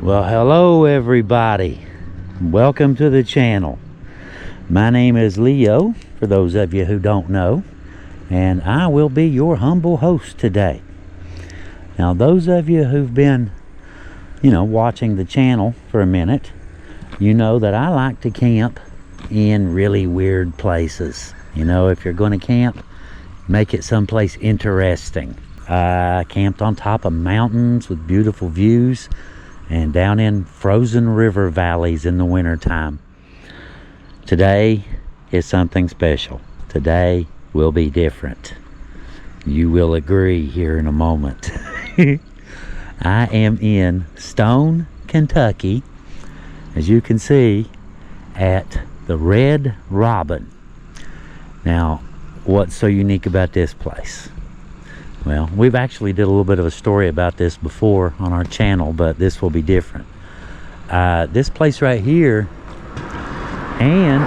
Well, hello everybody. Welcome to the channel. My name is Leo, for those of you who don't know, and I will be your humble host today. Now, those of you who've been, watching the channel for a minute, you know that I like to camp in really weird places. If you're going to camp, make it someplace interesting. I camped on top of mountains with beautiful views and down in frozen river valleys in the wintertime. Today is something special. Today will be different. You will agree here in a moment. I am in Stone, Kentucky, as you can see, at the Red Robin. Now, what's so unique about this place? Well, we've actually did a little bit of a story about this before on our channel, but this will be different. This place right here and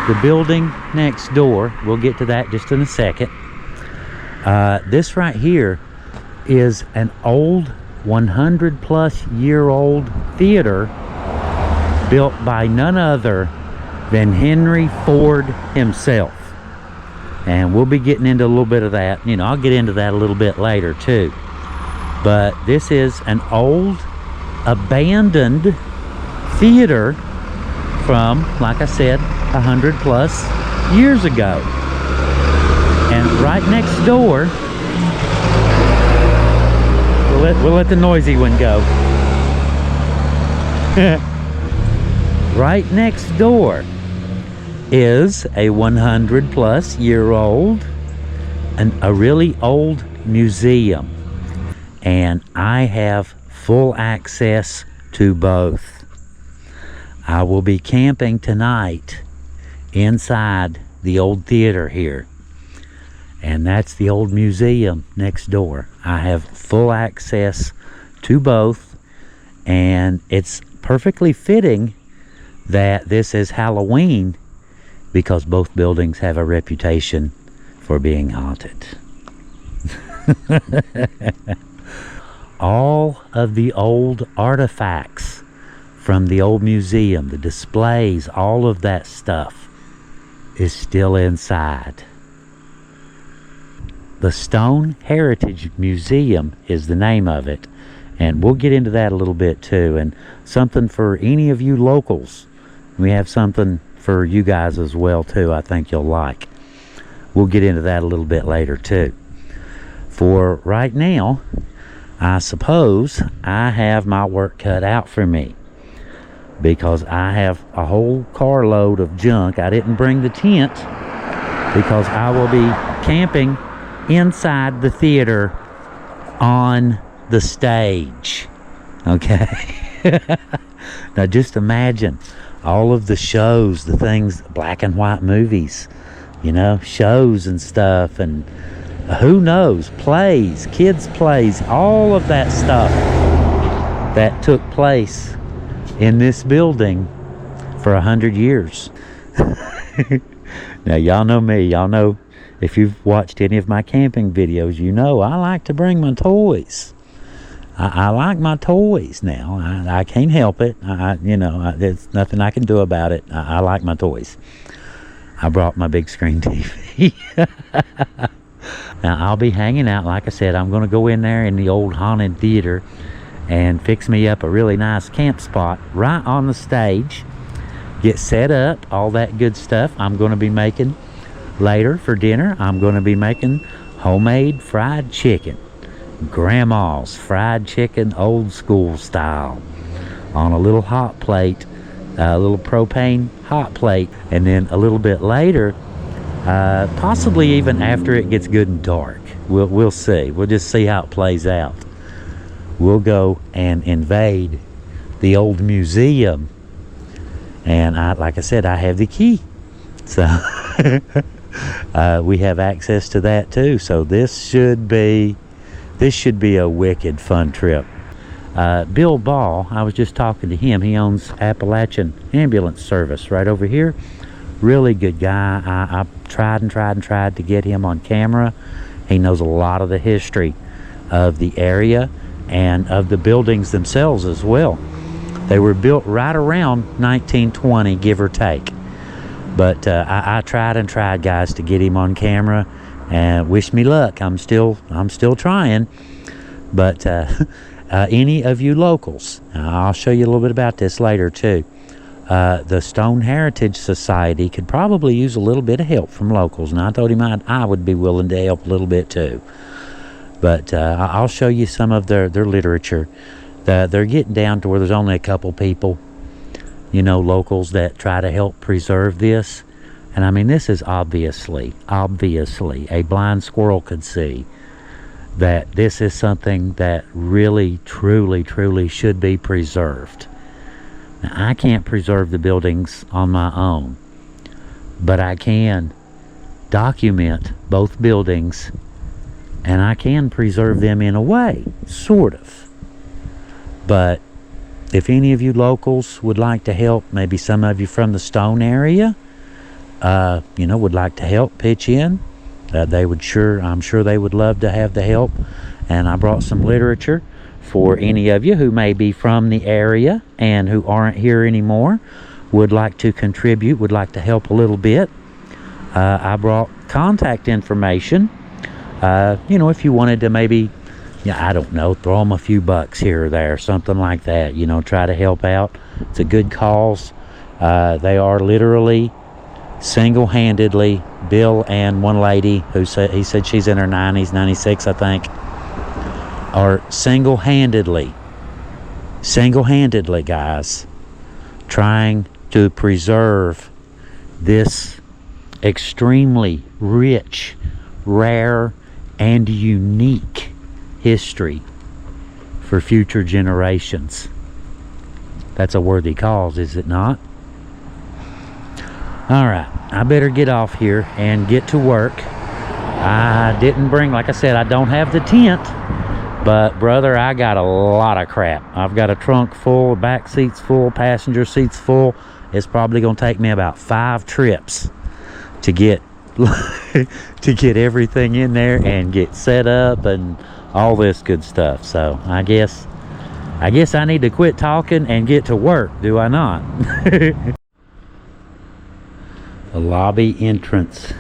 the building next door, we'll get to that just in a second. This right here is an old 100 plus year old theater built by none other than Henry Ford himself. And we'll be getting into a little bit of that. I'll get into that a little bit later too. But this is an old, abandoned theater from, like I said, 100 plus years ago. And right next door, we'll let the noisy one go. Right next door is a 100 plus year old and a really old museum, and I have full access to both. I will be camping tonight inside the old theater here, and that's the old museum next door. I have full access to both, and it's perfectly fitting that this is Halloween, because both buildings have a reputation for being haunted. All of the old artifacts from the old museum, the displays, all of that stuff is still inside. The Stone Heritage Museum is the name of it, and we'll get into that a little bit too. And something for any of you locals. We have something for you guys as well too, I think you'll like. We'll get into that a little bit later too. For right now, I suppose I have my work cut out for me, because I have a whole carload of junk. I didn't bring the tent because I will be camping inside the theater on the stage. Okay. Now just imagine all of the shows, the things, black and white movies, shows and stuff, and who knows, plays, kids plays, all of that stuff that took place in this building for 100 years. Now, y'all know me. Y'all know, if you've watched any of my camping videos, I like to bring my toys. I like my toys now. I can't help it. There's nothing I can do about it. I like my toys. I brought my big screen TV. Now, I'll be hanging out. Like I said, I'm going to go in there in the old haunted theater and fix me up a really nice camp spot right on the stage. Get set up, all that good stuff. I'm going to be making later for dinner. I'm going to be making homemade fried chicken. Grandma's fried chicken, old school style, on a little hot plate, a little propane hot plate. And then a little bit later, possibly even after it gets good and dark, we'll see. We'll just see how it plays out. We'll go and invade the old museum, and like I said, I have the key, so we have access to that too. So this should be a wicked fun trip. Bill Ball, I was just talking to him. He owns Appalachian Ambulance Service right over here. Really good guy. I tried to get him on camera. He knows a lot of the history of the area and of the buildings themselves as well. They were built right around 1920, give or take. But I tried and tried, guys, to get him on camera, and wish me luck. I'm still trying. But any of you locals, I'll show you a little bit about this later too. The Stone Heritage Society could probably use a little bit of help from locals, and I told him I would be willing to help a little bit too. But I'll show you some of their literature. They're getting down to where there's only a couple people, you know, locals that try to help preserve this. And I mean, this is obviously a blind squirrel could see that this is something that really, truly should be preserved. Now, I can't preserve the buildings on my own, but I can document both buildings, and I can preserve them in a way, sort of. But if any of you locals would like to help, maybe some of you from the Stone area, you know, would like to help pitch in, I'm sure they would love to have the help. And I brought some literature for any of you who may be from the area and who aren't here anymore, would like to contribute, would like to help a little bit. I brought contact information. You know, if you wanted to maybe, yeah, I don't know, throw them a few bucks here or there, something like that, you know, try to help out. It's a good cause. They are literally single-handedly, Bill and one lady who he said she's in her 90s, 96 I think, are single-handedly guys, trying to preserve this extremely rich, rare, and unique history for future generations. That's a worthy cause, is it not? Alright, I better get off here and get to work. I didn't bring, like I said, I don't have the tent, but brother, I got a lot of crap. I've got a trunk full, back seats full, passenger seats full. It's probably going to take me about 5 trips to get to get everything in there and get set up and all this good stuff. So I guess I need to quit talking and get to work, do I not? The lobby entrance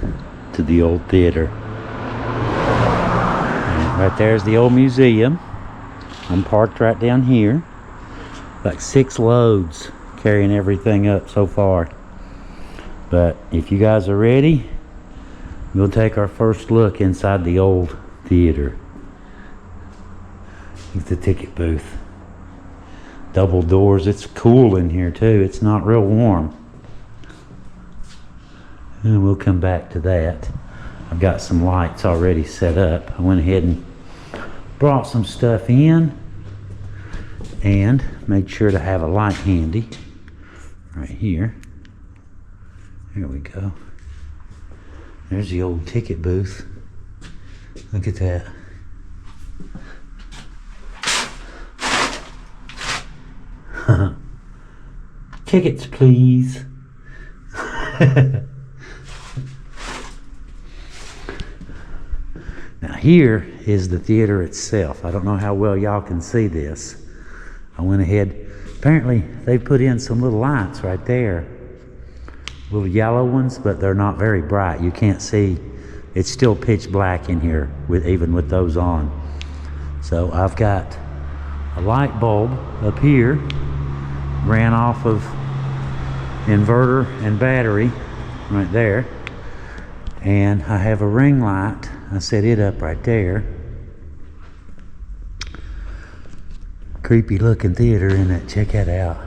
to the old theater. And right there's the old museum. I'm parked right down here. Like 6 loads carrying everything up so far. But if you guys are ready, we'll take our first look inside the old theater. It's the ticket booth. Double doors. It's cool in here too. It's not real warm. And we'll come back to that. I've got some lights already set up. I went ahead and brought some stuff in and made sure to have a light handy right here. There we go. There's the old ticket booth. Look at that. Tickets, please. Now here is the theater itself. I don't know how well y'all can see this. I went ahead, apparently they put in some little lights right there. Little yellow ones, but they're not very bright. You can't see. It's still pitch black in here, even with those on. So I've got a light bulb up here, ran off of inverter and battery right there. And I have a ring light. I set it up right there. Creepy looking theater, isn't it? Check that out.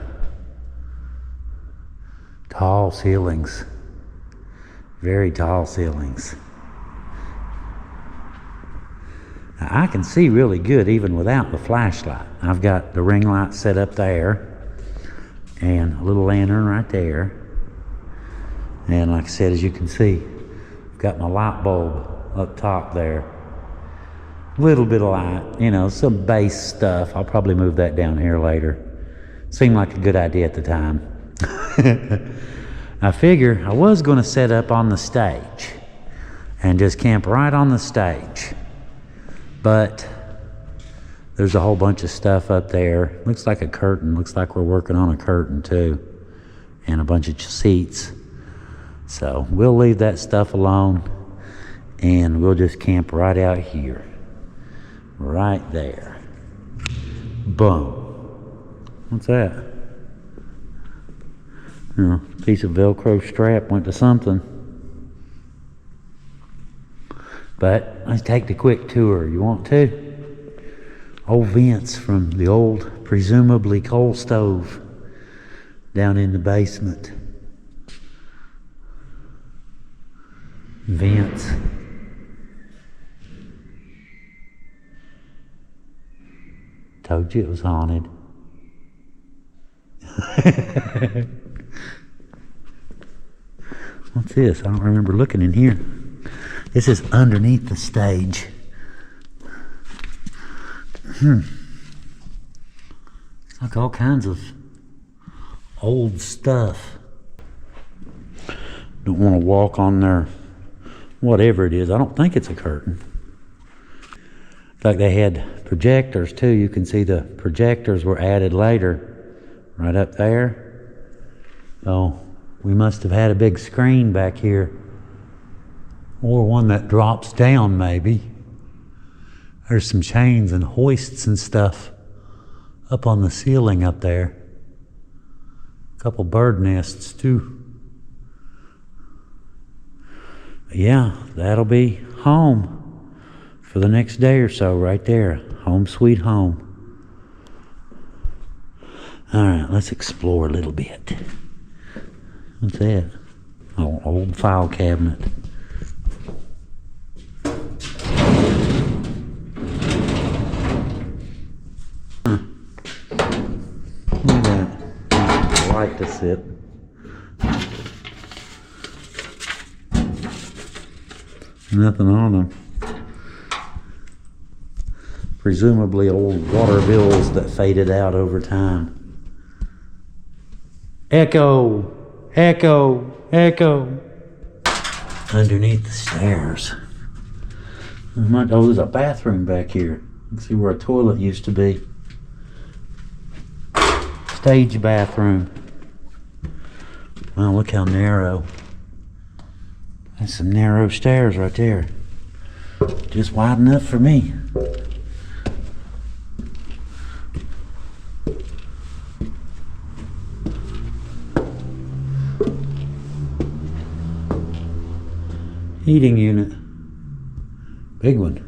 Tall ceilings. Very tall ceilings. Now, I can see really good even without the flashlight. I've got the ring light set up there and a little lantern right there. And like I said, as you can see, I've got my light bulb up top there. Little bit of light, you know, some base stuff. I'll probably move that down here later. Seemed like a good idea at the time. I figure I was going to set up on the stage and just camp right on the stage. But There's a whole bunch of stuff up there. Looks like a curtain. Looks like we're working on a curtain too. And a bunch of seats. So we'll leave that stuff alone. And we'll just camp right out here. Right there. Boom. What's that? Piece of Velcro strap went to something. But let's take the quick tour. You want to? Old vents from the old, presumably coal stove down in the basement. Vents. Told you it was haunted. What's this? I don't remember looking in here. This is underneath the stage. It's like all kinds of old stuff. Don't want to walk on there. Whatever it is. I don't think it's a curtain. In fact, they had projectors too. You can see the projectors were added later. Right up there. Oh, we must have had a big screen back here. Or one that drops down maybe. There's some chains and hoists and stuff up on the ceiling up there. A couple bird nests too. Yeah, that'll be home for the next day or so right there. Home sweet home. All right, let's explore a little bit. What's that? Oh, old file cabinet. Look at that. I like to sit. Nothing on them. Presumably old water bills that faded out over time. Echo! Echo! Echo! Underneath the stairs. Oh, there's a bathroom back here. Let's see where a toilet used to be. Stage bathroom. Wow, look how narrow. That's some narrow stairs right there. Just wide enough for me. Heating unit. Big one.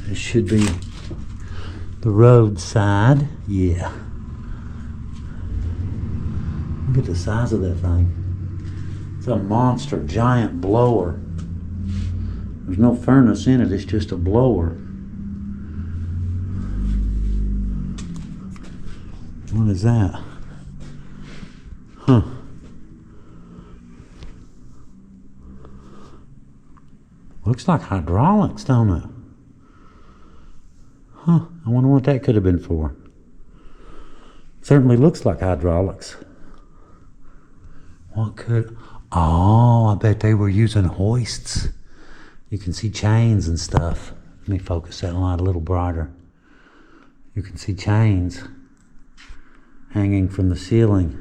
This should be the roadside. Yeah. Look at the size of that thing. It's a monster, giant blower. There's no furnace in it, it's just a blower. What is that? Huh. Looks like hydraulics, don't it? Huh, I wonder what that could have been for. Certainly looks like hydraulics. What could... Oh, I bet they were using hoists. You can see chains and stuff. Let me focus that light a little brighter. You can see chains hanging from the ceiling.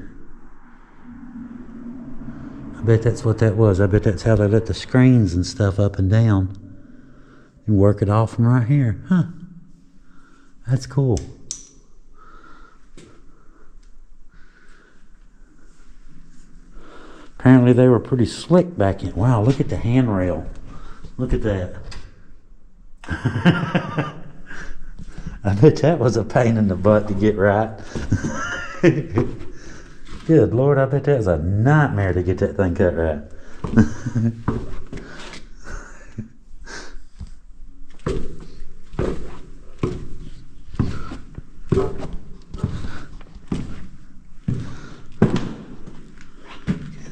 I bet that's what that was. I bet that's how they let the screens and stuff up and down and work it off from right here. Huh. That's cool. Apparently they were pretty slick back in. Wow, look at the handrail. Look at that. I bet that was a pain in the butt to get right. Good Lord, I bet that was a nightmare to get that thing cut right.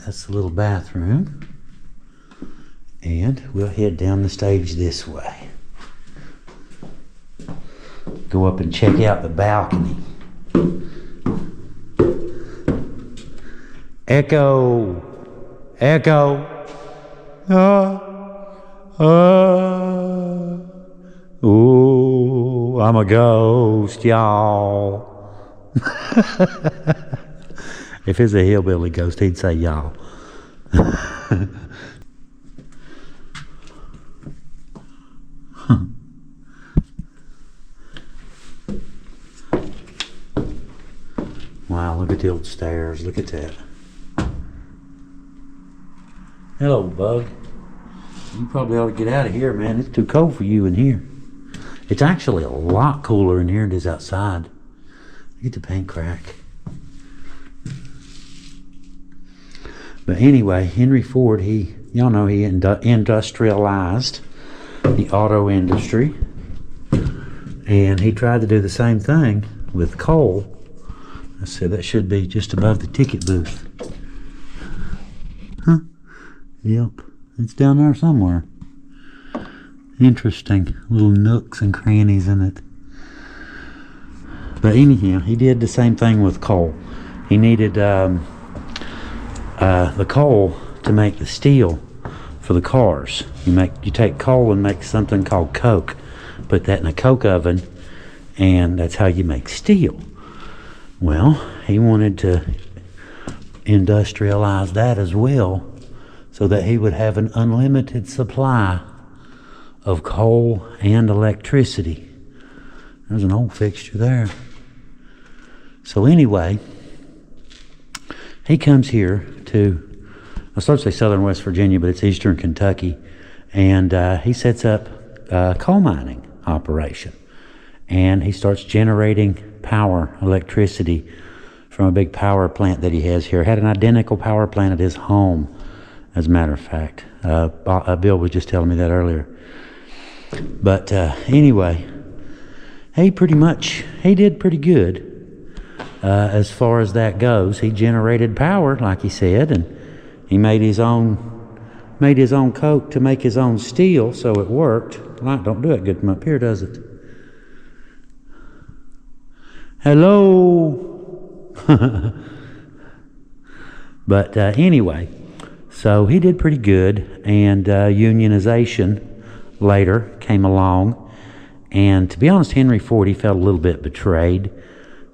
That's the little bathroom. And we'll head down the stage this way. Go up and check out the balcony. Echo! Echo! Ooh. I'm a ghost, y'all. If it's a hillbilly ghost, he'd say y'all. Wow, look at the old stairs. Look at that. Hello, bug. You probably ought to get out of here, man. It's too cold for you in here. It's actually a lot cooler in here than it is outside. Look at the paint crack. But anyway, Henry Ford, y'all know he industrialized the auto industry. And he tried to do the same thing with coal. I said that should be just above the ticket booth. Huh? Yep, it's down there somewhere. Interesting, little nooks and crannies in it. But anyhow, he did the same thing with coal. He needed the coal to make the steel for the cars. You take coal and make something called coke. Put that in a coke oven, and that's how you make steel. Well, he wanted to industrialize that as well, so that he would have an unlimited supply of coal and electricity. There's an old fixture there. So anyway, he comes here to, I start to say southern West Virginia, but it's eastern Kentucky, and he sets up a coal mining operation. And he starts generating power, electricity, from a big power plant that he has here. Had an identical power plant at his home, as a matter of fact. Bill was just telling me that earlier. But anyway, he did pretty good as far as that goes. He generated power, like he said, and he made his own coke to make his own steel, so it worked. Light don't do it good from up here, does it? Hello. But anyway, so he did pretty good, and unionization later came along. And to be honest, Henry Ford, he felt a little bit betrayed,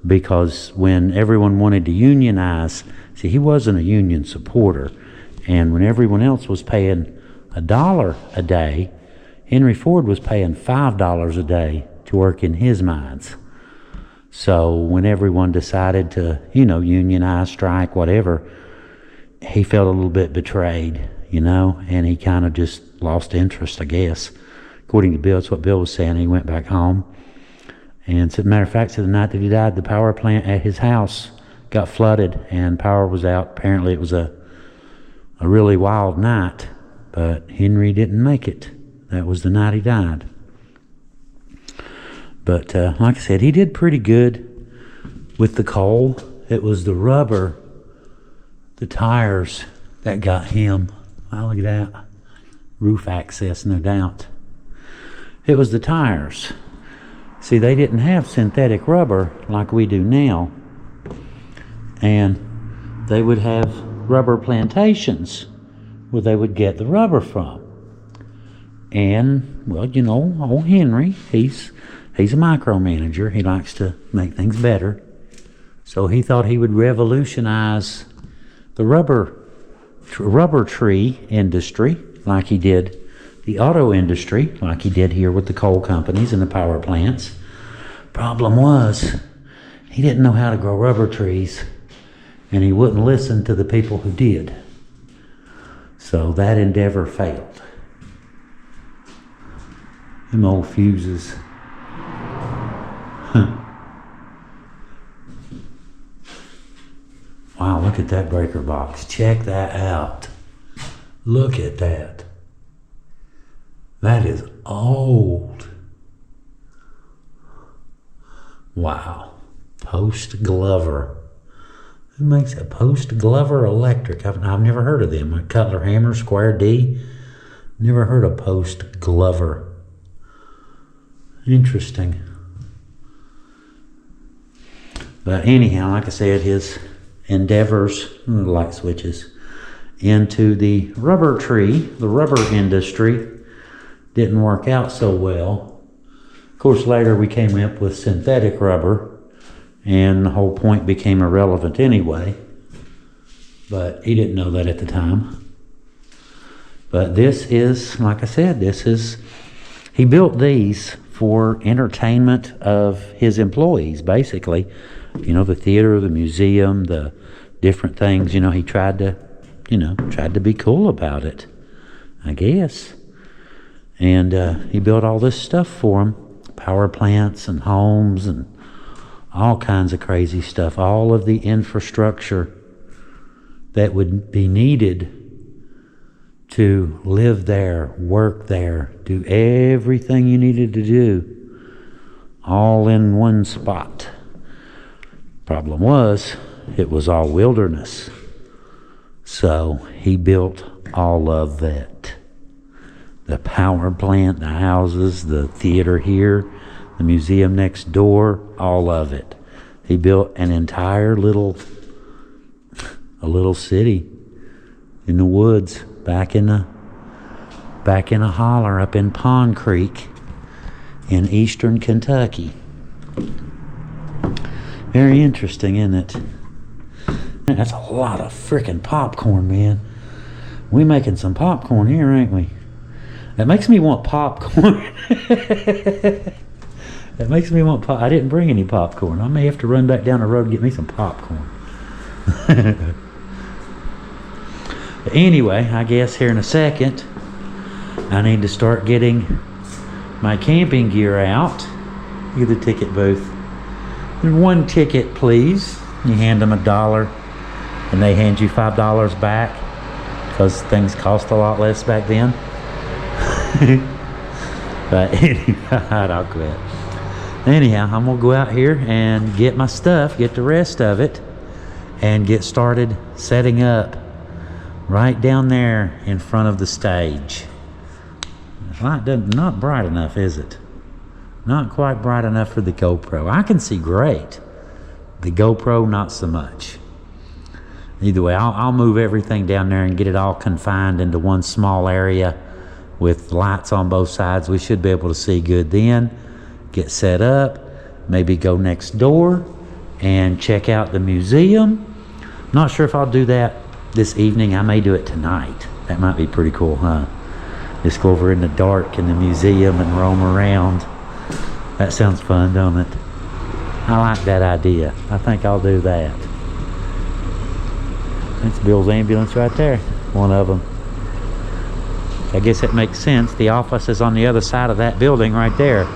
because when everyone wanted to unionize, see, he wasn't a union supporter, and when everyone else was paying $1 a day, Henry Ford was paying $5 a day to work in his mines. So when everyone decided to, unionize, strike, whatever, he felt a little bit betrayed, and he kind of just lost interest, I guess. According to Bill, that's what Bill was saying. He went back home. And as a matter of fact, so the night that he died, the power plant at his house got flooded and power was out. Apparently it was a really wild night, but Henry didn't make it. That was the night he died. But like I said, he did pretty good with the coal. It was the rubber, the tires, that got him. Wow, look at that. Roof access, no doubt. It was the tires. See, they didn't have synthetic rubber like we do now. And they would have rubber plantations where they would get the rubber from. And, well, old Henry, he's a micromanager. He likes to make things better. So he thought he would revolutionize the rubber tree industry like he did the auto industry, like he did here with the coal companies and the power plants. Problem was, he didn't know how to grow rubber trees, and he wouldn't listen to the people who did. So that endeavor failed. Them old fuses. Wow, look at that breaker box. Check that out. Look at that. That is old. Wow. Post Glover. Who makes a Post Glover Electric? I've never heard of them. A Cutler Hammer, Square D. Never heard of Post Glover. Interesting. But anyhow, like I said, his endeavors, light switches, into the rubber tree, the rubber industry, didn't work out so well. Of course, later we came up with synthetic rubber, and the whole point became irrelevant anyway. But he didn't know that at the time. But this is, like I said, he built these for entertainment of his employees, basically. You know, the theater, the museum, the different things. You know, he tried to be cool about it, I guess. And he built all this stuff for them. Power plants and homes and all kinds of crazy stuff. All of the infrastructure that would be needed to live there, work there, do everything you needed to do, all in one spot. Problem was, it was all wilderness. So he built all of that. The power plant, the houses, the theater here, the museum next door, all of it. He built an entire little city in the woods, back in a holler up in Pond Creek in eastern Kentucky. Very interesting, isn't it? That's a lot of frickin' popcorn, man. We making some popcorn here, ain't we? That makes me want popcorn. That makes me want I didn't bring any popcorn. I may have to run back down the road and get me some popcorn. But anyway, I guess here in a second, I need to start getting my camping gear out. Look at the ticket booth. And 1 ticket, please. You hand them $1, and they hand you $5 back, because things cost a lot less back then. But anyway, I'll quit. Anyhow, I'm gonna go out here and get my stuff, get the rest of it, and get started setting up right down there in front of the stage. The light doesn't, not bright enough, is it? Not quite bright enough for the GoPro. I can see great. The GoPro, not so much. Either way, I'll move everything down there and get it all confined into one small area with lights on both sides. We should be able to see good then. Get set up, maybe go next door and check out the museum. Not sure if I'll do that this evening. I may do it tonight. That might be pretty cool, huh? Just go over in the dark in the museum and roam around. That sounds fun, don't it? I like that idea. I think I'll do that. That's Bill's ambulance right there. One of them. I guess it makes sense. The office is on the other side of that building right there.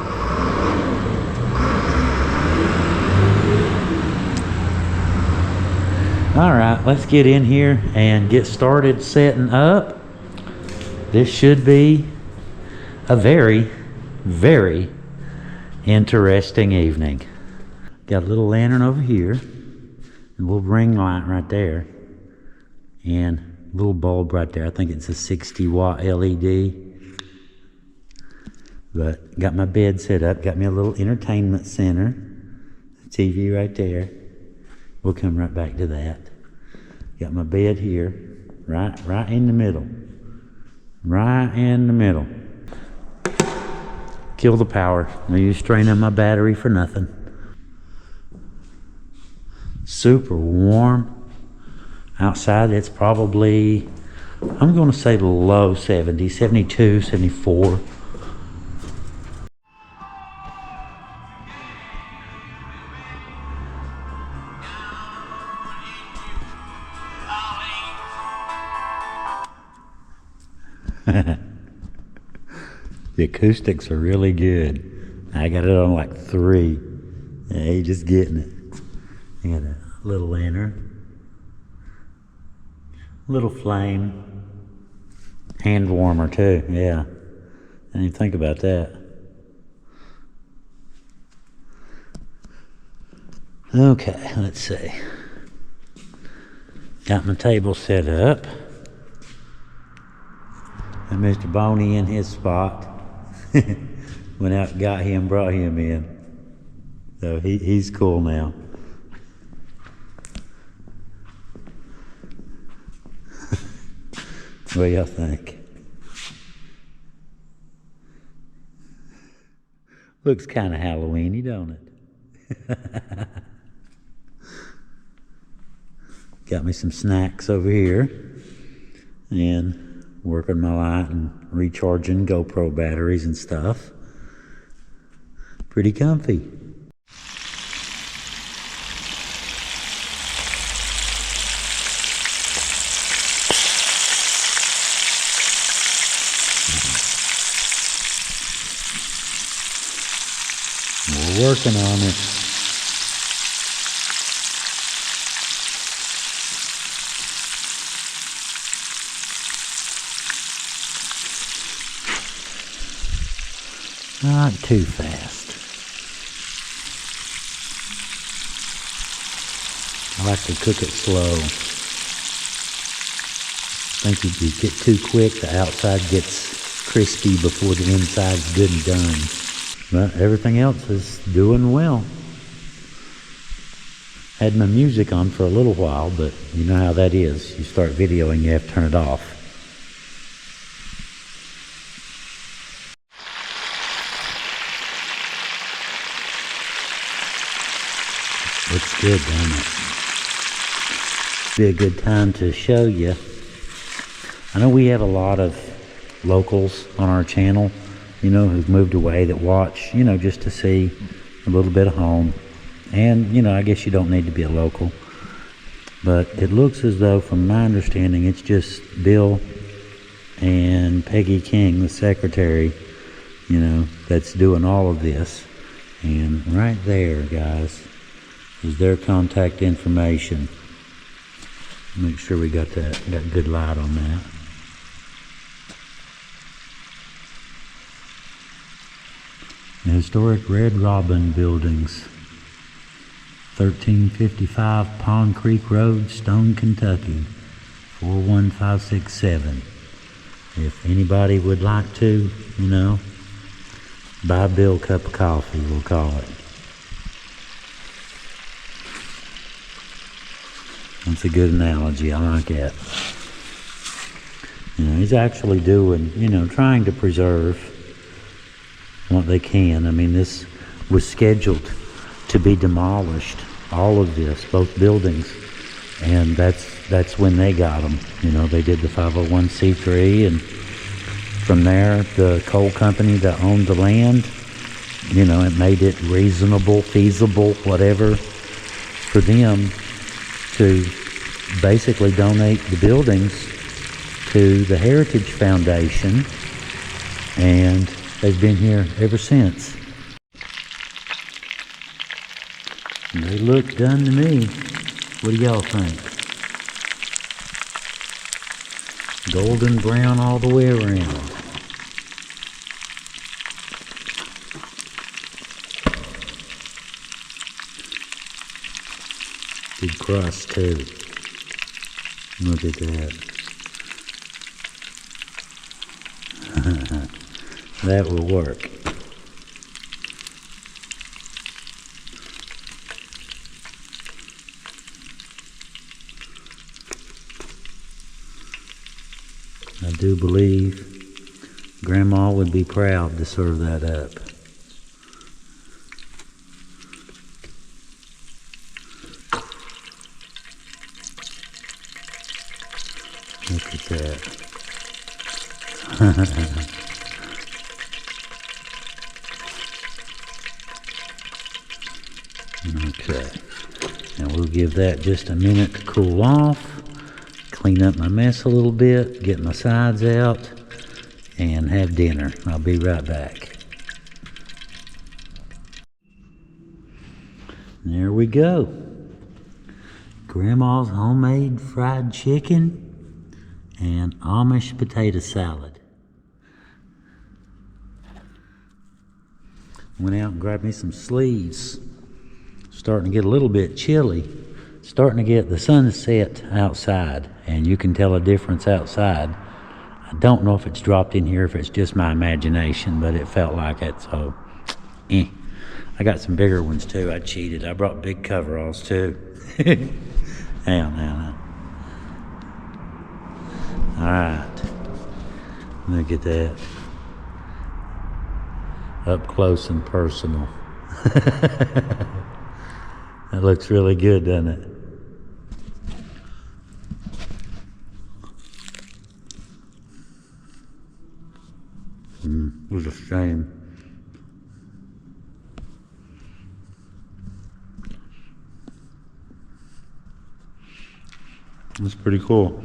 All right, let's get in here and get started setting up. This should be a very, very interesting evening. Got a little lantern over here, a little ring light right there, and a little bulb right there. I think it's a 60-watt LED. But got my bed set up, got me a little entertainment center, TV right there. We'll come right back to that. Got my bed here, right in the middle. Right in the middle. Kill the power. No use straining my battery for nothing. Super warm. Outside it's probably, I'm going to say the low 70s, 72, 74. The acoustics are really good. I got it on like 3. Yeah, you're just getting it. I got a little lantern, little flame, hand warmer too. Yeah, I didn't even think about that. Okay, let's see. Got my table set up. And Mr. Boney in his spot. Went out and got him, brought him in. So he's cool now. What do y'all think? Looks kind of Halloweeny, don't it? Got me some snacks over here. And working my light and recharging GoPro batteries and stuff. Pretty comfy. We're working on it. Not too fast. I like to cook it slow. I think if you get too quick, the outside gets crispy before the inside's good and done. But everything else is doing well. Had my music on for a little while, but you know how that is. You start videoing, you have to turn it off. Looks good, doesn't it? Be a good time to show you. I know we have a lot of locals on our channel, you know, who've moved away that watch, you know, just to see a little bit of home. And, you know, I guess you don't need to be a local. But it looks as though, from my understanding, it's just Bill and Peggy King, the secretary, you know, that's doing all of this. And right there, guys, is their contact information. Make sure we got good light on that. The historic Red Robin buildings, 1355 Pond Creek Road, Stone, Kentucky, 41567. If anybody would like to, you know, buy Bill a cup of coffee, we'll call it. That's a good analogy. I like it. You know, he's actually doing, you know, trying to preserve what they can. I mean, this was scheduled to be demolished, all of this, both buildings, and that's when they got them. You know, they did the 501c3, and from there, the coal company that owned the land, you know, it made it reasonable, feasible, whatever, for them to basically donate the buildings to the Heritage Foundation, and they've been here ever since. And they look done to me. What do y'all think? Golden brown all the way around. Good crust too. Look at that. That will work. I do believe Grandma would be proud to serve that up. Look at that. Okay. Now we'll give that just a minute to cool off. Clean up my mess a little bit, get my sides out, and have dinner. I'll be right back. There we go. Grandma's homemade fried chicken and Amish potato salad. Went out and grabbed me some sleeves. Starting to get a little bit chilly. Starting to get the sunset outside, and you can tell a difference outside. I don't know if it's dropped in here, if it's just my imagination, but it felt like it, so I got some bigger ones too. I cheated. I brought big coveralls too. Now. Alright. Look at that. up close and personal. That looks really good, doesn't it? It was a shame. That's pretty cool.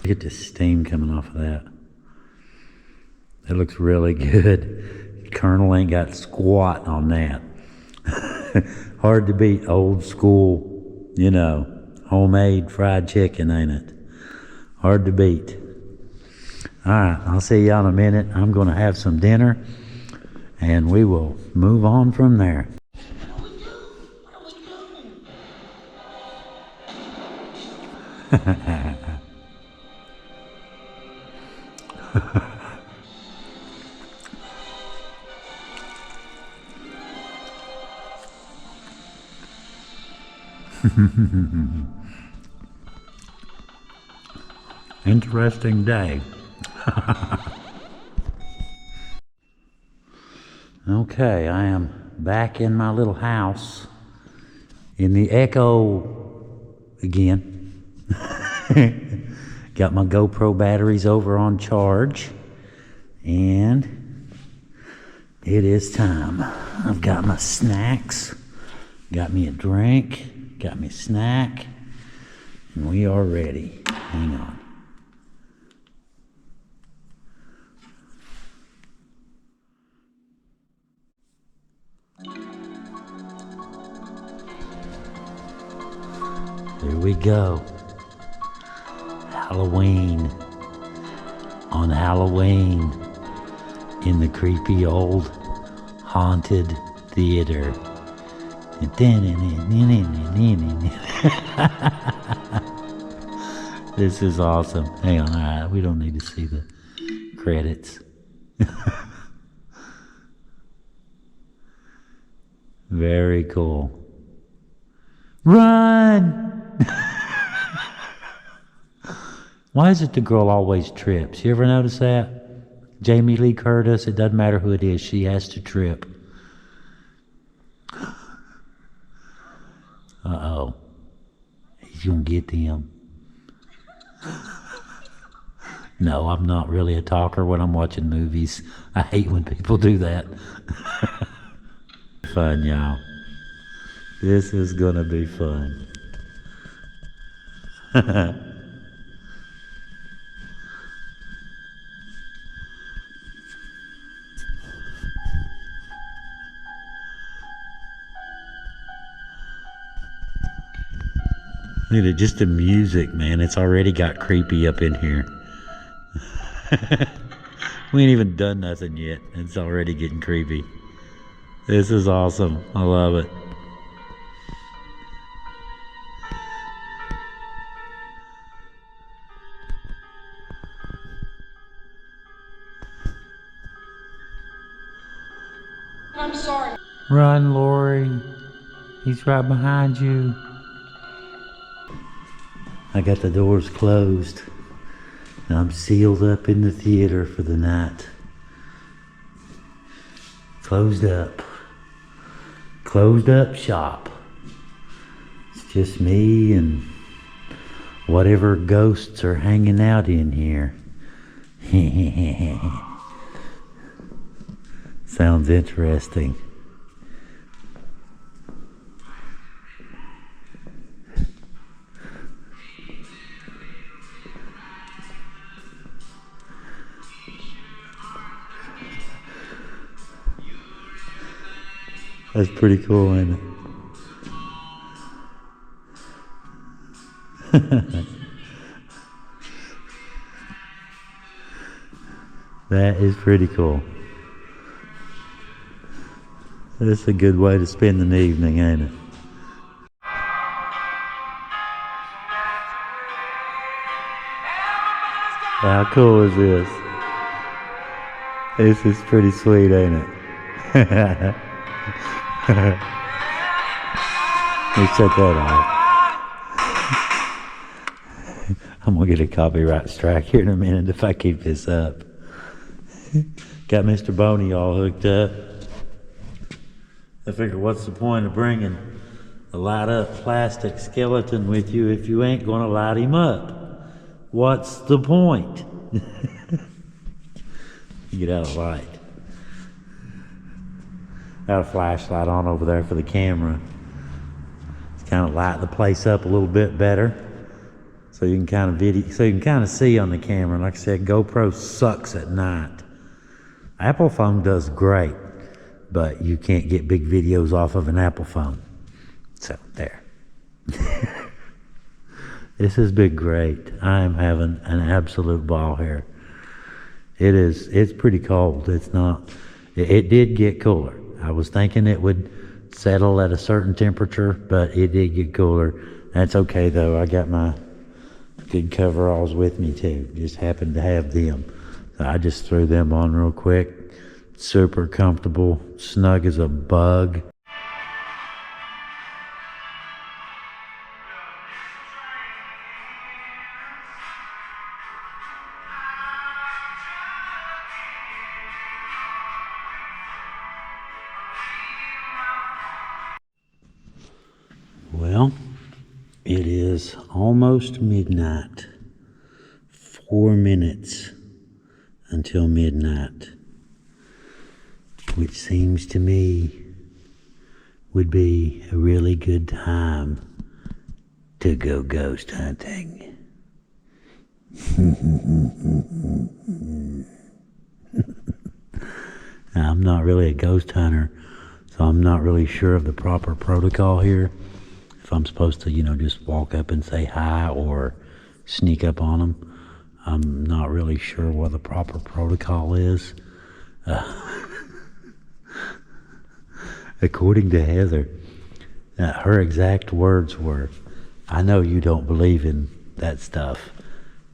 Look at the steam coming off of that. It looks really good. Colonel ain't got squat on that. Hard to beat old school, you know, homemade fried chicken, ain't it? Hard to beat. All right, I'll see y'all in a minute. I'm going to have some dinner, and we will move on from there. Interesting day. Okay, I am back in my little house in the Echo again. Got my GoPro batteries over on charge, and it is time. I've got my snacks, got me a drink, got me a snack, and we are ready. Hang on. Here we go. Halloween. On Halloween. In the creepy old haunted theater. This is awesome. Hang on, alright, we don't need to see the credits. Very cool. Run! Why is it the girl always trips? You ever notice that? Jamie Lee Curtis, it doesn't matter who it is, she has to trip. Uh-oh. He's gonna get them. No, I'm not really a talker when I'm watching movies. I hate when people do that. Fun, y'all. This is gonna be fun. Look at it, just the music, man. It's already got creepy up in here. We ain't even done nothing yet. It's already getting creepy. This is awesome. I love it. I'm sorry. Run, Lori. He's right behind you. I got the doors closed. And I'm sealed up in the theater for the night. Closed up. Closed up shop. It's just me and whatever ghosts are hanging out in here. Sounds interesting. That's pretty cool, isn't it? That is pretty cool. That's a good way to spend an evening, ain't it? How cool is this? This is pretty sweet, ain't it? Let me shut that off. I'm gonna get a copyright strike here in a minute if I keep this up. Got Mr. Boney all hooked up. I figure, what's the point of bringing a light up plastic skeleton with you if you ain't gonna light him up? What's the point? Get out of light. Got a flashlight on over there for the camera. It's kind of light the place up a little bit better, so you can kind of see on the camera. Like I said, GoPro sucks at night. Apple phone does great, but you can't get big videos off of an Apple phone. So there. This has been great. I am having an absolute ball here. It's pretty cold. It's not, it did get cooler. I was thinking it would settle at a certain temperature, but it did get cooler. That's okay though. I got my good coveralls with me too. Just happened to have them. So I just threw them on real quick. Super comfortable, snug as a bug. Well, it is almost midnight. 4 minutes until midnight, which seems to me would be a really good time to go ghost hunting. Now, I'm not really a ghost hunter, so I'm not really sure of the proper protocol here. If I'm supposed to, just walk up and say hi or sneak up on them. I'm not really sure what the proper protocol is. According to Heather, her exact words were, "I know you don't believe in that stuff.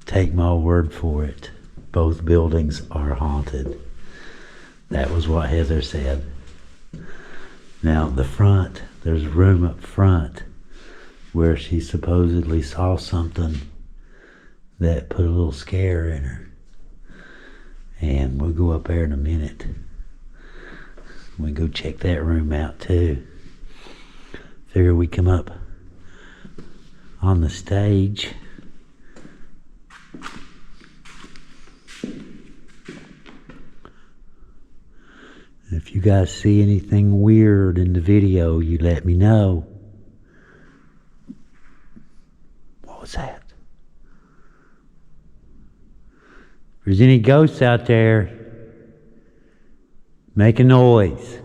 Take my word for it. Both buildings are haunted." That was what Heather said. Now, the front, there's room up front where she supposedly saw something that put a little scare in her. And we'll go up there in a minute. We'll go check that room out too. Figure we come up on the stage. If you guys see anything weird in the video, you let me know. What was that? If there's any ghosts out there, make a noise.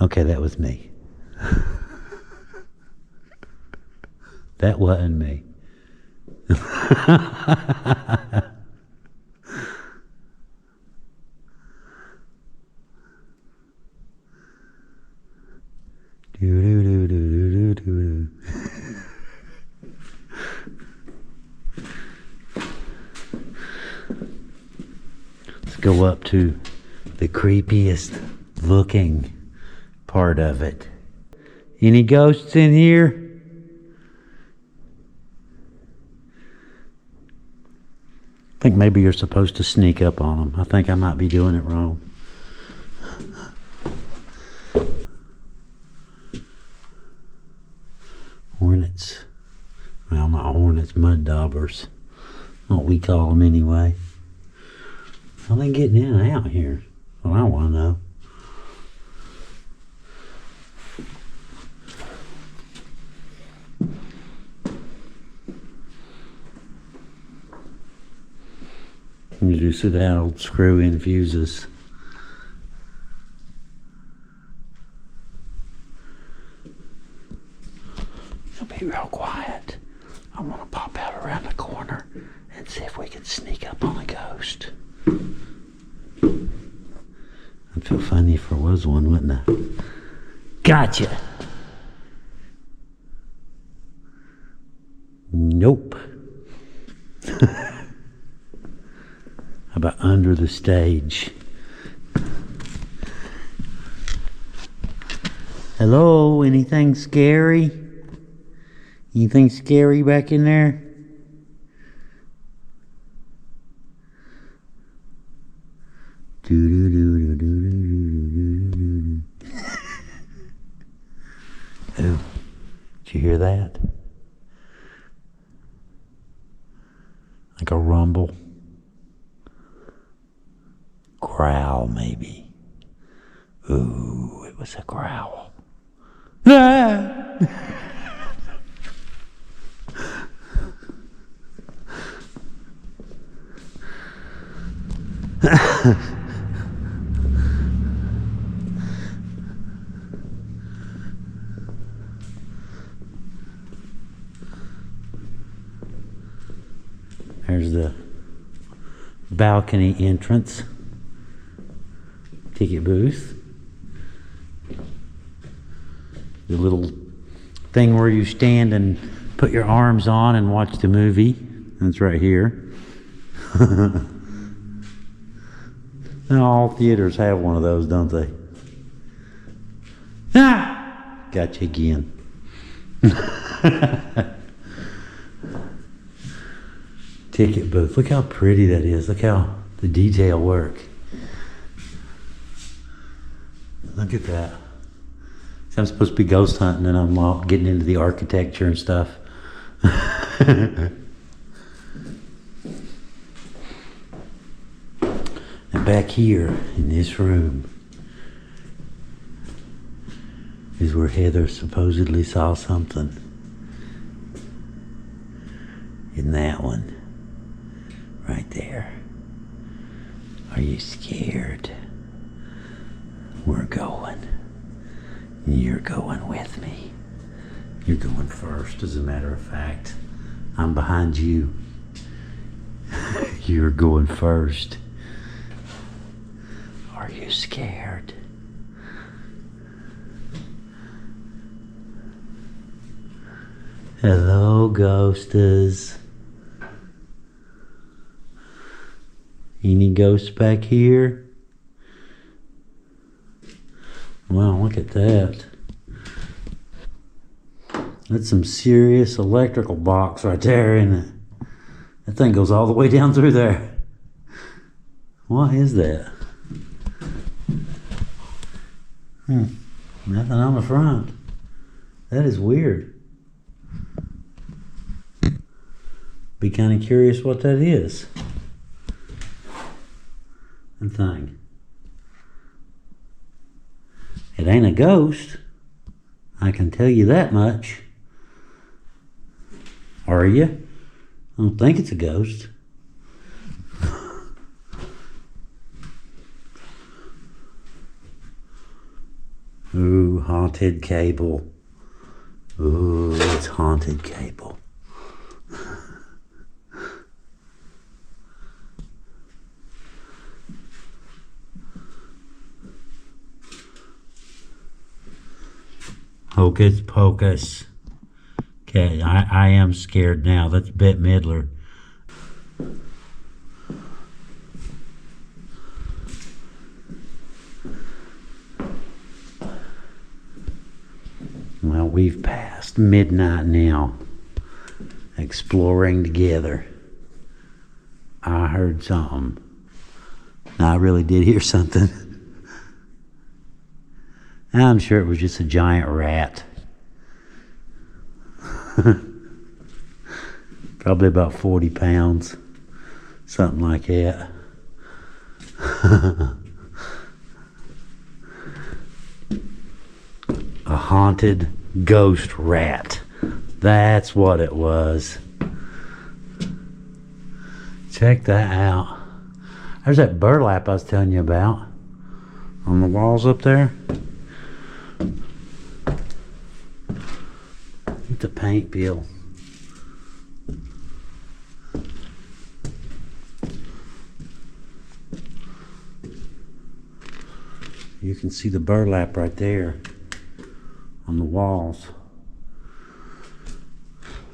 Okay, that was me. That wasn't me. Let's go up to the creepiest looking part of it. Any ghosts in here? I think maybe you're supposed to sneak up on them. I think I might be doing it wrong. Hornets. Well, not hornets, mud daubers. What we call them anyway. How are they getting in and out here? Well, I want to know. You just see that old screw-in fuses. It'll be real quiet. I want to pop out around the corner and see if we can sneak up on a ghost. I'd feel funny if there was one, wouldn't I? Gotcha! Nope. How about under the stage? Hello, anything scary? Anything scary back in there? Ooh, did you hear that? Like a rumble. Growl, maybe. Ooh, it was a growl. Ah! There's the balcony entrance. Ticket booth. The little thing where you stand and put your arms on and watch the movie. That's right here. Now, all theaters have one of those, don't they? Ah! Got you again. Ticket booth. Look how pretty that is. Look how the detail work. Look at that. So I'm supposed to be ghost hunting and I'm all getting into the architecture and stuff. And back here in this room is where Heather supposedly saw something. In that one. Right there. Are you scared? We're going. You're going with me. You're going first, as a matter of fact. I'm behind you. You're going first. Are you scared? Hello, ghosties. Any ghosts back here? Wow, look at that. That's some serious electrical box right there, isn't it? That thing goes all the way down through there. What is that? Nothing on the front. That is weird. Be kind of curious what that is. That thing. It ain't a ghost. I can tell you that much. Are you? I don't think it's a ghost. Ooh, haunted cable. Ooh, it's haunted cable. Hocus pocus. Okay, I am scared now. That's Bette Midler. Well, we've passed midnight now. Exploring together. I heard something. I really did hear something. I'm sure it was just a giant rat. Probably about 40 pounds. Something like that. A haunted ghost rat. That's what it was. Check that out. There's that burlap I was telling you about. On the walls up there. The paint peel. You can see the burlap right there on the walls.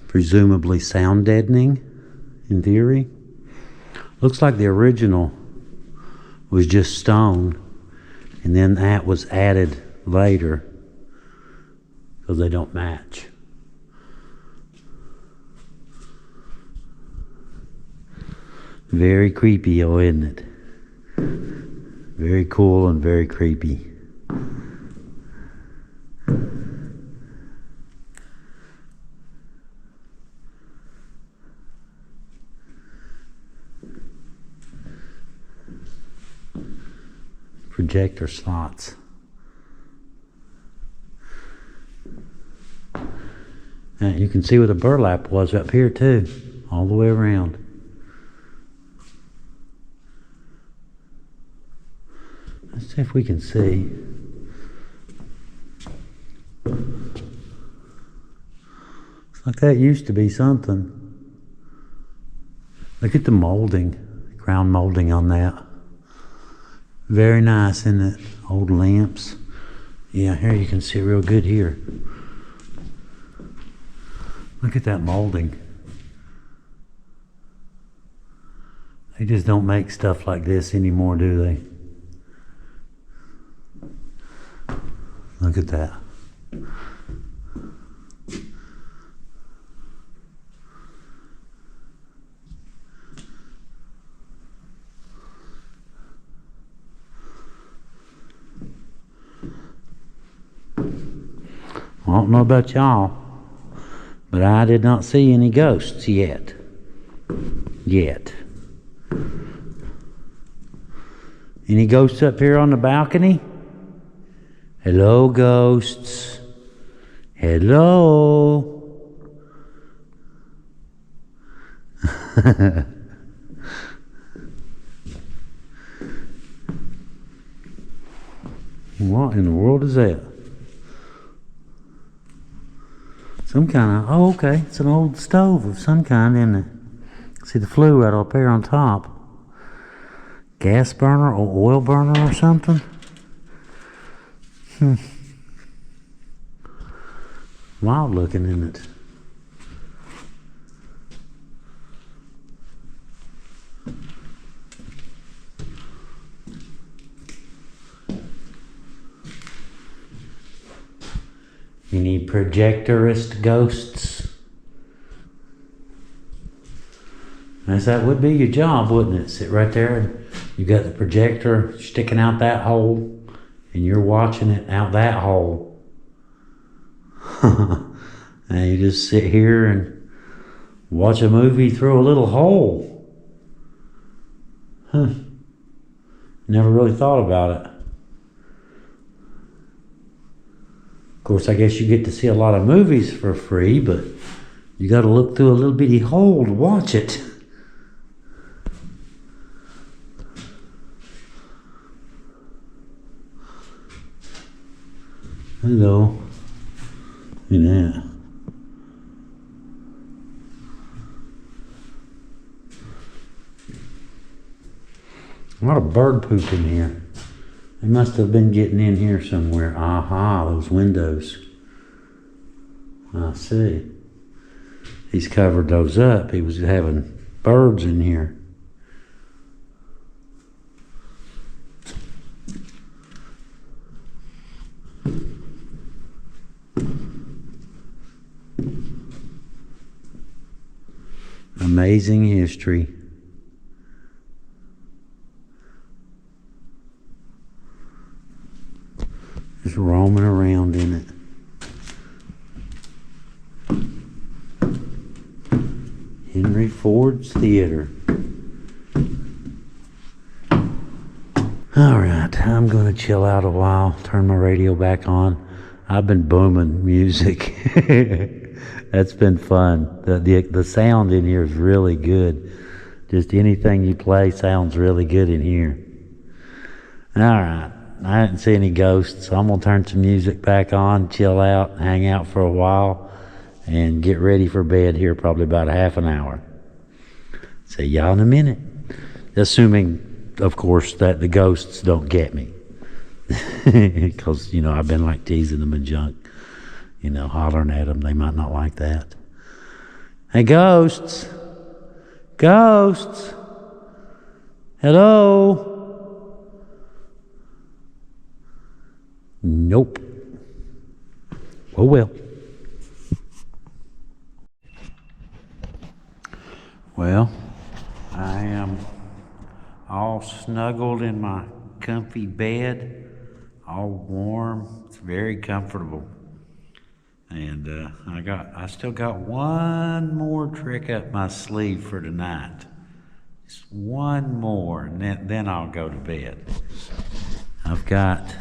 Presumably sound deadening, in theory. Looks like the original was just stone, and then that was added later because they don't match. Very creepy, isn't it? Very cool and very creepy. Projector slots. And you can see where the burlap was up here too, all the way around. Let's see if we can see. Looks like that used to be something. Look at the molding, ground molding on that. Very nice, isn't it? Old lamps. Yeah, here you can see real good here. Look at that molding. They just don't make stuff like this anymore, do they? Look at that. I don't know about y'all, but I did not see any ghosts yet. Any ghosts up here on the balcony? Hello, ghosts. Hello. What in the world is that? Some kind of, oh, okay, it's an old stove of some kind, isn't it? See the flue right up there on top. Gas burner or oil burner or something? Wild looking, isn't it? Any projectorist ghosts? Yes, that would be your job, wouldn't it? Sit right there and you got the projector sticking out that hole and you're watching it out that hole. And you just sit here and watch a movie through a little hole. Never really thought about it. Of course, I guess you get to see a lot of movies for free, but you got to look through a little bitty hole to watch it. Hello. Look at that. A lot of bird poop in here. They must have been getting in here somewhere. Aha, those windows. I see. He's covered those up. He was having birds in here. Amazing history. Just roaming around in it. Henry Ford's Theater. Alright, I'm going to chill out a while, turn my radio back on. I've been booming music. That's been fun. The sound in here is really good. Just anything you play sounds really good in here. Alright. I didn't see any ghosts, so I'm going to turn some music back on, chill out, hang out for a while, and get ready for bed here probably about a half an hour. See y'all in a minute. Assuming, of course, that the ghosts don't get me. Because, I've been like teasing them and junk. Hollering at them. They might not like that. Hey, ghosts. Ghosts. Hello. Nope. Oh well. Well, I am all snuggled in my comfy bed, all warm. It's very comfortable. And I still got one more trick up my sleeve for tonight. Just one more, and then I'll go to bed. I've got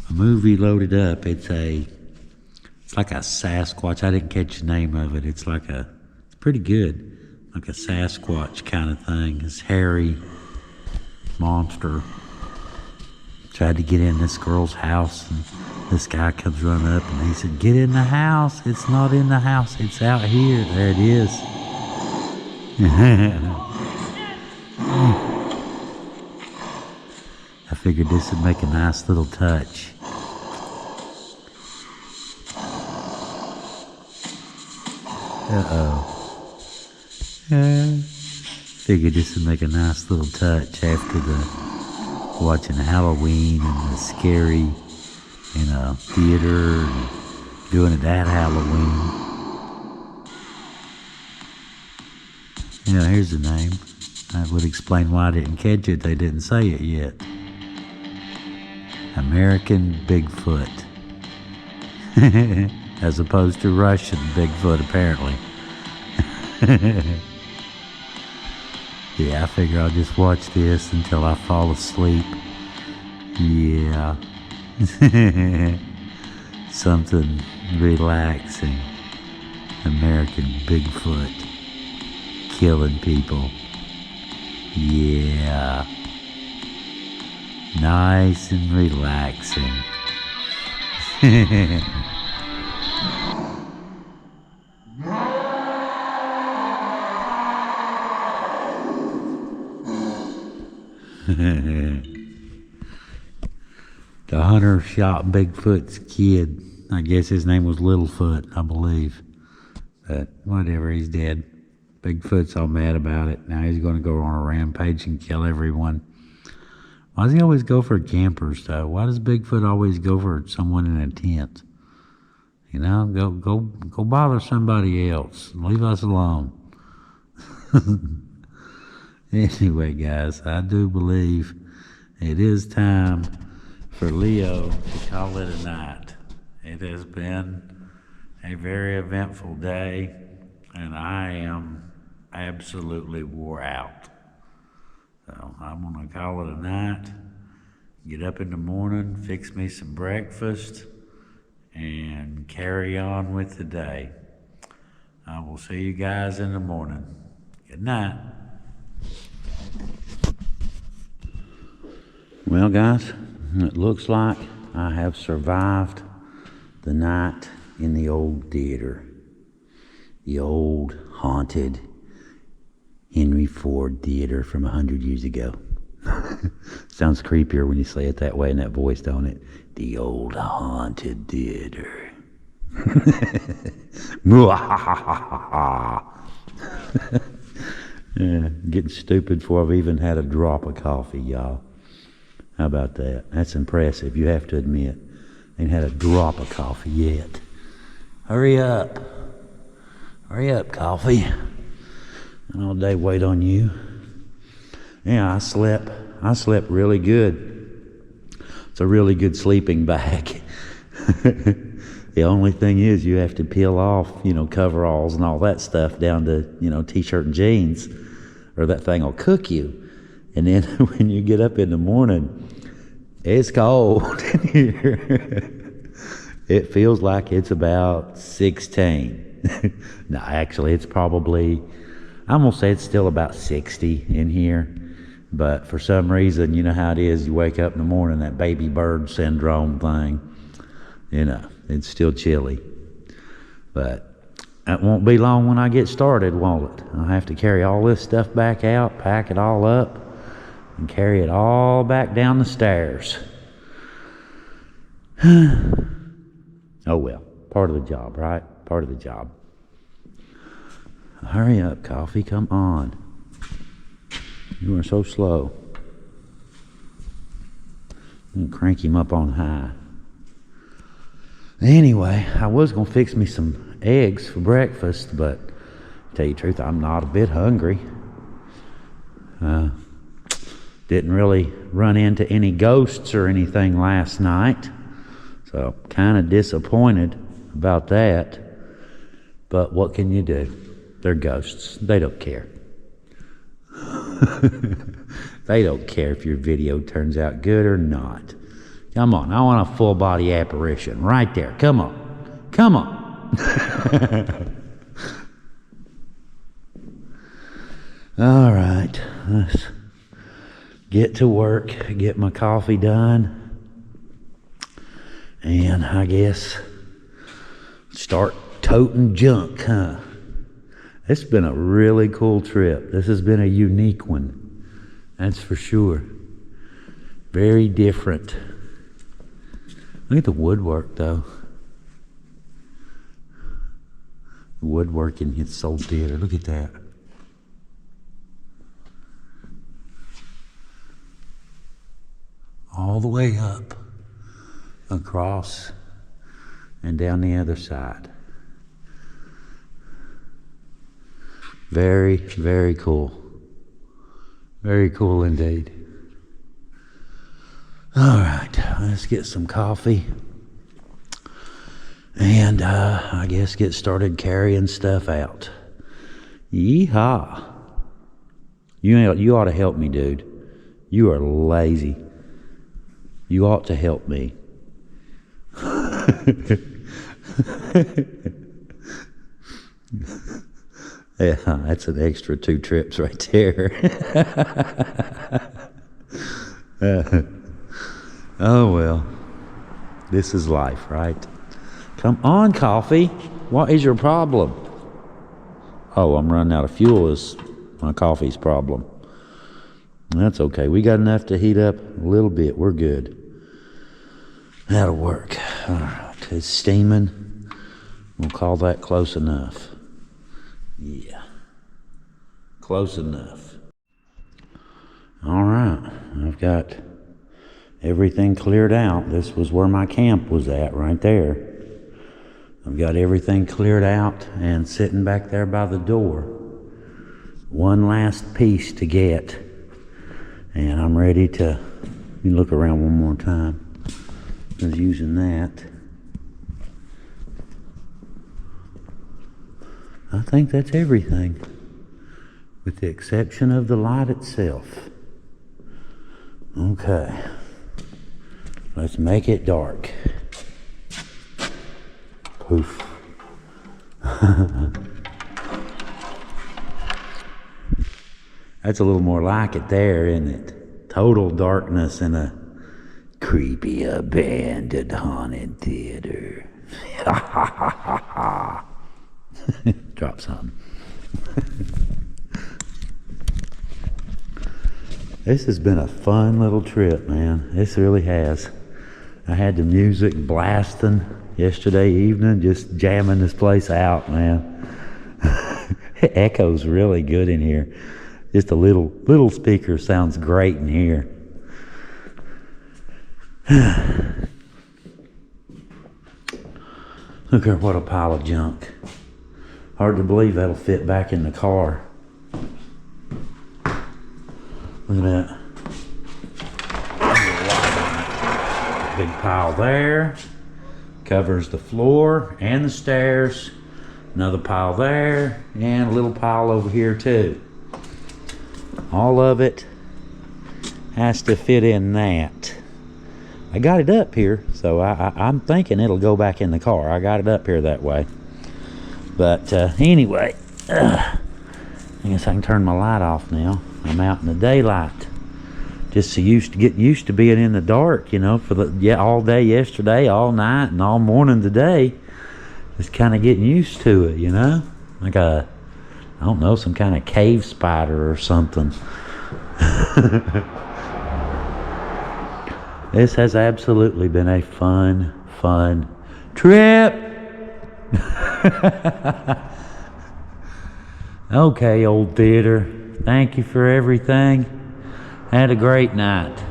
a movie loaded up. It's like a Sasquatch. I didn't catch the name of it. It's pretty good, like a Sasquatch kind of thing. This hairy monster tried to get in this girl's house, and this guy comes running up and he said, "Get in the house. It's not in the house. It's out here." There it is. I figured this would make a nice little touch. Figured this would make a nice little touch after watching Halloween and the scary theater and doing it at Halloween. Here's the name. That would explain why I didn't catch it. They didn't say it yet. American Bigfoot. As opposed to Russian Bigfoot, apparently. Yeah, I figure I'll just watch this until I fall asleep. Yeah. Something relaxing. American Bigfoot. Killing people. Yeah. Nice and relaxing. The hunter shot Bigfoot's kid. I guess his name was Littlefoot, I believe. But whatever, he's dead. Bigfoot's all mad about it. Now he's going to go on a rampage and kill everyone. Why does he always go for campers, though? Why does Bigfoot always go for someone in a tent? Go bother somebody else. Leave us alone. Anyway, guys, I do believe it is time for Leo to call it a night. It has been a very eventful day, and I am absolutely wore out. So I'm going to call it a night, get up in the morning, fix me some breakfast, and carry on with the day. I will see you guys in the morning. Good night. Well, guys, it looks like I have survived the night in the old theater. The old haunted Henry Ford Theater from 100 years ago. Sounds creepier when you say it that way in that voice, don't it? The old haunted theater. Muhahahaha. Yeah, getting stupid before I've even had a drop of coffee, y'all. How about that? That's impressive, you have to admit. Ain't had a drop of coffee yet. Hurry up. Hurry up, coffee. And all day wait on you. Yeah, I slept really good. It's a really good sleeping bag. The only thing is you have to peel off, coveralls and all that stuff down to, t-shirt and jeans, or that thing will cook you. And then when you get up in the morning, it's cold in here. It feels like it's about 16. No, actually, it's probably, I'm going to say it's still about 60 in here. But for some reason, you know how it is, you wake up in the morning, that baby bird syndrome thing, it's still chilly. But it won't be long when I get started, won't it? I'll have to carry all this stuff back out, pack it all up, and carry it all back down the stairs. Oh well, part of the job, right? Part of the job. Hurry up, coffee, come on. You are so slow. I'm gonna crank him up on high. Anyway, I was gonna fix me some eggs for breakfast, but to tell you the truth, I'm not a bit hungry. Didn't really run into any ghosts or anything last night, so kind of disappointed about that. But what can you do? They're ghosts. They don't care. They don't care if your video turns out good or not. Come on, I want a full body apparition right there. Come on. Come on. All right, let's get to work, get my coffee done, and I guess start toting junk, huh? It's been a really cool trip. This has been a unique one, that's for sure. Very different. Look at the woodwork, though. The woodwork in his soul theater. Look at that. All the way up, across, and down the other side. Very, very cool. Very cool indeed. All right, let's get some coffee and I guess get started carrying stuff out. Yeehaw. You ought to help me, dude. You are lazy. You ought to help me. Yeah, that's an extra 2 trips right there. Oh well, this is life, right? Come on, coffee. What is your problem? Oh, I'm running out of fuel is my coffee's problem. That's okay. We got enough to heat up a little bit. We're good. That'll work. All right, it's steaming. We'll call that close enough. Yeah, close enough. All right, I've got everything cleared out. This was where my camp was at, right there. I've got everything cleared out and sitting back there by the door. One last piece to get, and I'm ready to, let me look around one more time. I was using that. I think that's everything, with the exception of the light itself. Okay, let's make it dark. Poof. That's a little more like it there, isn't it? Total darkness in a creepy, abandoned, haunted theater. Drop something. This has been a fun little trip, man. This really has. I had the music blasting yesterday evening, just jamming this place out, man. It echoes really good in here. Just a little speaker sounds great in here. Look at what a pile of junk. Hard to believe that'll fit back in the car. Look at that. Big pile there. Covers the floor and the stairs. Another pile there. And a little pile over here too. All of it has to fit in that. I got it up here, so I'm thinking it'll go back in the car. I got it up here that way. But anyway, I guess I can turn my light off now. I'm out in the daylight. Just so get used to being in the dark, you know, for all day yesterday, all night, and all morning today. Just kind of getting used to it, you know, like I don't know, some kind of cave spider or something. This has absolutely been a fun trip. Okay, old theater, thank you for everything. Had a great night.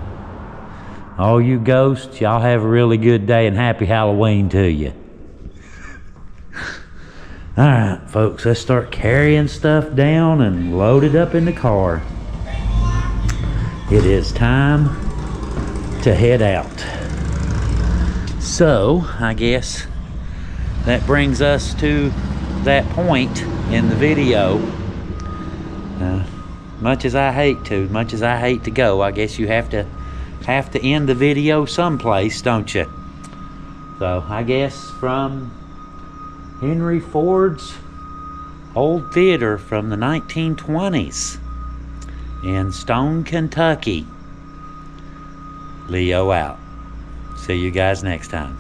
All you ghosts, y'all have a really good day and happy Halloween to you. All right, folks, let's start carrying stuff down and load it up in the car. it is time to head out. So I guess that brings us to that point in the video. Much as I hate to go, I guess you have to end the video someplace, don't you? So I guess from Henry Ford's old theater from the 1920s in Stone, Kentucky. Leo out. See you guys next time.